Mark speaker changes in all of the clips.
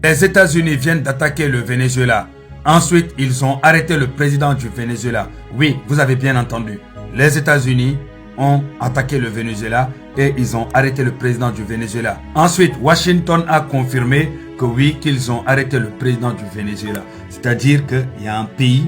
Speaker 1: Les États-Unis viennent d'attaquer le Venezuela. Ensuite, ils ont arrêté le président du Venezuela. Oui, vous avez bien entendu. Les États-Unis ont attaqué le Venezuela et ils ont arrêté le président du Venezuela. Ensuite, Washington a confirmé que oui, qu'ils ont arrêté le président du Venezuela. C'est-à-dire qu'il y a un pays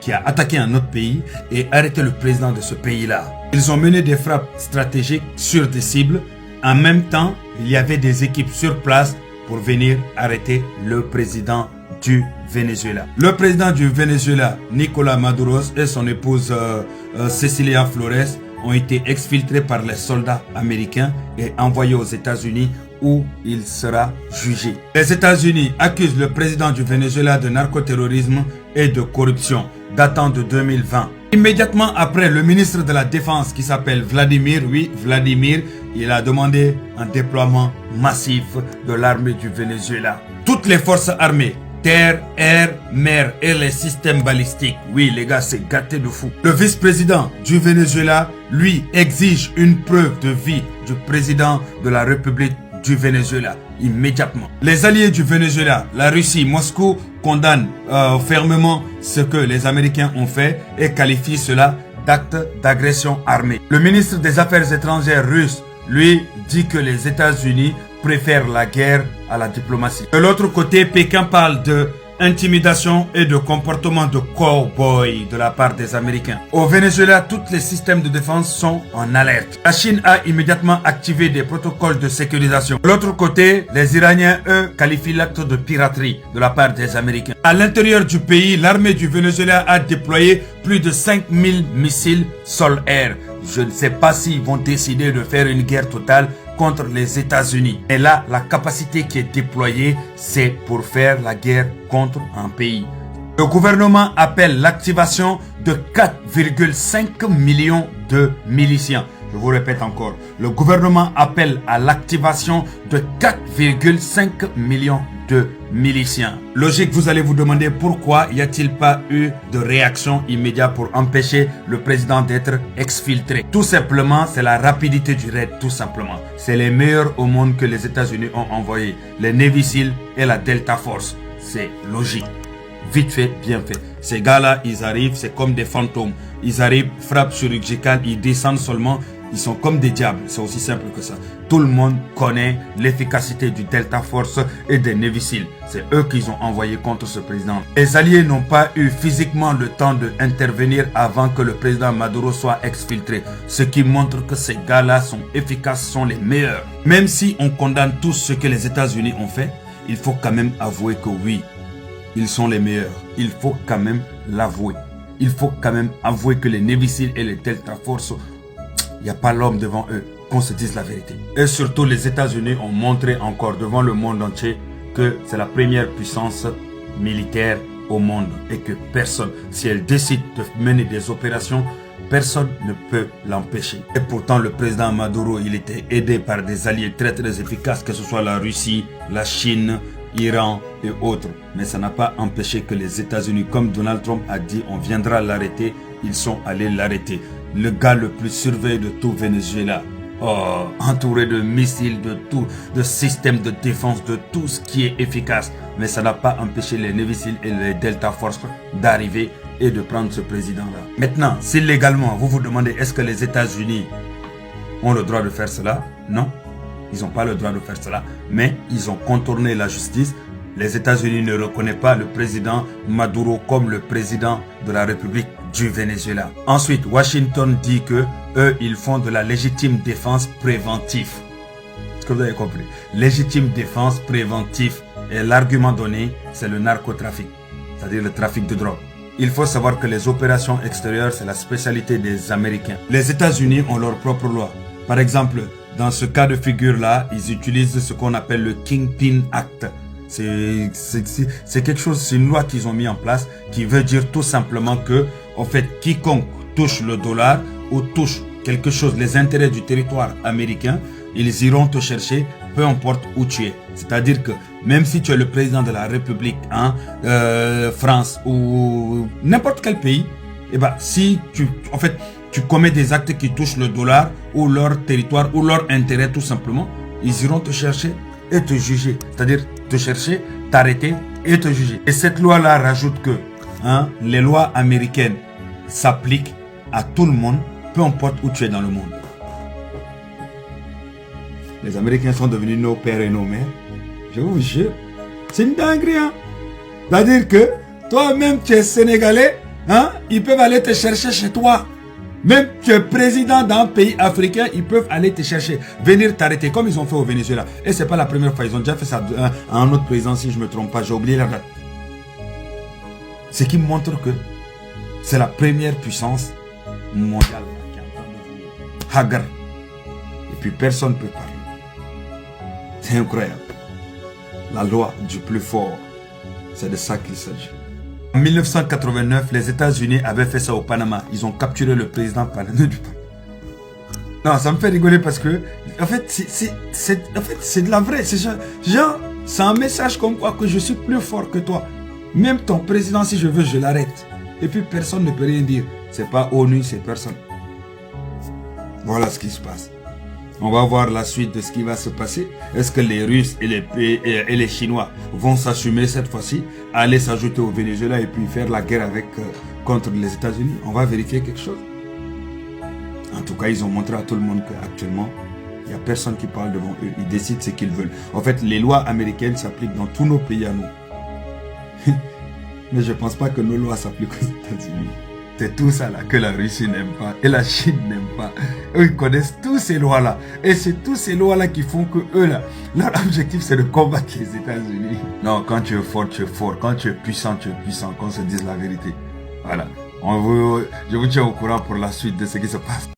Speaker 1: qui a attaqué un autre pays et arrêté le président de ce pays-là. Ils ont mené des frappes stratégiques sur des cibles. En même temps, il y avait des équipes sur place pour venir arrêter le président du Venezuela. Le président du Venezuela, Nicolás Maduro, et son épouse Cecilia Flores ont été exfiltrés par les soldats américains et envoyés aux États-Unis où il sera jugé. Les États-Unis accusent le président du Venezuela de narcoterrorisme et de corruption, datant de 2020. Immédiatement après, le ministre de la Défense qui s'appelle Vladimir, il a demandé un déploiement massif de l'armée du Venezuela. Toutes les forces armées, terre, air, mer et les systèmes balistiques. Oui, les gars, c'est gâté de fou. Le vice-président du Venezuela, lui, exige une preuve de vie du président de la République du Venezuela, immédiatement. Les alliés du Venezuela, la Russie, Moscou, condamnent fermement ce que les Américains ont fait et qualifient cela d'acte d'agression armée. Le ministre des Affaires étrangères russe, lui, dit que les États-Unis préfèrent la guerre à la diplomatie. De l'autre côté, Pékin parle de intimidation et de comportement de cow-boy de la part des Américains. Au Venezuela, tous les systèmes de défense sont en alerte. La Chine a immédiatement activé des protocoles de sécurisation. De l'autre côté, les Iraniens, eux, qualifient l'acte de piraterie de la part des Américains. À l'intérieur du pays, l'armée du Venezuela a déployé plus de 5000 missiles sol-air. Je ne sais pas s'ils vont décider de faire une guerre totale contre les États-Unis. Et là, la capacité qui est déployée, c'est pour faire la guerre contre un pays. Le gouvernement appelle l'activation de 4,5 millions de miliciens. Je vous répète encore, le gouvernement appelle à l'activation de 4,5 millions de miliciens. Logique, vous allez vous demander pourquoi y a-t-il pas eu de réaction immédiate pour empêcher le président d'être exfiltré. Tout simplement, c'est la rapidité du raid, tout simplement. C'est les meilleurs au monde que les États-Unis ont envoyés. Les Navy Seals et la Delta Force. C'est logique. Vite fait, bien fait. Ces gars-là, ils arrivent, c'est comme des fantômes. Ils arrivent, frappent chirurgicale, ils descendent seulement. Ils sont comme des diables, c'est aussi simple que ça. Tout le monde connaît l'efficacité du Delta Force et des Navy Seals. C'est eux qu'ils ont envoyé contre ce président. Les alliés n'ont pas eu physiquement le temps d'intervenir avant que le président Maduro soit exfiltré. Ce qui montre que ces gars-là sont efficaces, sont les meilleurs. Même si on condamne tout ce que les États-Unis ont fait, il faut quand même avouer que oui, ils sont les meilleurs. Il faut quand même l'avouer. Il faut quand même avouer que les Navy Seals et les Delta Force, il n'y a pas l'homme devant eux, qu'on se dise la vérité. Et surtout, les États-Unis ont montré encore devant le monde entier que c'est la première puissance militaire au monde. Et que personne, si elle décide de mener des opérations, personne ne peut l'empêcher. Et pourtant, le président Maduro, il était aidé par des alliés très très efficaces, que ce soit la Russie, la Chine, Iran et autres. Mais ça n'a pas empêché que les États-Unis, comme Donald Trump a dit, on viendra l'arrêter, ils sont allés l'arrêter. Le gars le plus surveillé de tout Venezuela, entouré de missiles, de systèmes de défense, de tout ce qui est efficace. Mais ça n'a pas empêché les Navy Seals et les Delta Force d'arriver et de prendre ce président-là. Maintenant, si légalement, vous vous demandez est-ce que les États-Unis ont le droit de faire cela? Non, ils n'ont pas le droit de faire cela, mais ils ont contourné la justice. Les États-Unis ne reconnaissent pas le président Maduro comme le président de la République du Venezuela. Ensuite, Washington dit que eux, ils font de la légitime défense préventive. Est-ce que vous avez compris? Légitime défense préventive. Et l'argument donné, c'est le narcotrafic, c'est-à-dire le trafic de drogue. Il faut savoir que les opérations extérieures, c'est la spécialité des Américains. Les États-Unis ont leur propre loi. Par exemple, dans ce cas de figure-là, ils utilisent ce qu'on appelle le Kingpin Act. C'est quelque chose, c'est une loi qu'ils ont mis en place qui veut dire tout simplement que, en fait, quiconque touche le dollar ou touche quelque chose, les intérêts du territoire américain, ils iront te chercher, peu importe où tu es. C'est-à-dire que même si tu es le président de la République, France ou n'importe quel pays, eh ben, si tu commets des actes qui touchent le dollar ou leur territoire ou leur intérêt tout simplement, ils iront te chercher et te juger. C'est-à-dire te chercher, t'arrêter et te juger. Et cette loi-là rajoute que les lois américaines s'appliquent à tout le monde, peu importe où tu es dans le monde. Les Américains sont devenus nos pères et nos mères. Je vous jure, c'est une dinguerie. C'est-à-dire que toi-même, tu es sénégalais, ils peuvent aller te chercher chez toi. Même tu es président d'un pays africain, ils peuvent aller te chercher, venir t'arrêter, comme ils ont fait au Venezuela. Et c'est pas la première fois, ils ont déjà fait ça à un autre président, si je ne me trompe pas, j'ai oublié la date. Ce qui montre que c'est la première puissance mondiale qui est en train de venir. Hagar. Et puis personne ne peut parler. C'est incroyable. La loi du plus fort, c'est de ça qu'il s'agit. En 1989, les États-Unis avaient fait ça au Panama. Ils ont capturé le président panamien du Panama. Non, ça me fait rigoler parce que, en fait, c'est de la vraie. C'est genre, c'est un message comme quoi que je suis plus fort que toi. Même ton président, si je veux, je l'arrête. Et puis personne ne peut rien dire. C'est pas ONU, c'est personne. Voilà ce qui se passe. On va voir la suite de ce qui va se passer. Est-ce que les Russes et les Chinois vont s'assumer cette fois-ci, aller s'ajouter au Venezuela et puis faire la guerre contre les États-Unis? On va vérifier quelque chose. En tout cas, ils ont montré à tout le monde qu'actuellement, il n'y a personne qui parle devant eux. Ils décident ce qu'ils veulent. En fait, les lois américaines s'appliquent dans tous nos pays à nous. Mais je ne pense pas que nos lois s'appliquent aux États-Unis. C'est tout ça là que la Russie n'aime pas et la Chine n'aime pas. Eux, ils connaissent tous ces lois-là. Et c'est tous ces lois-là qui font que eux, là, leur objectif, c'est de combattre les États-Unis. Non, quand tu es fort, tu es fort. Quand tu es puissant, qu'on se dise la vérité. Voilà. Je vous tiens au courant pour la suite de ce qui se passe.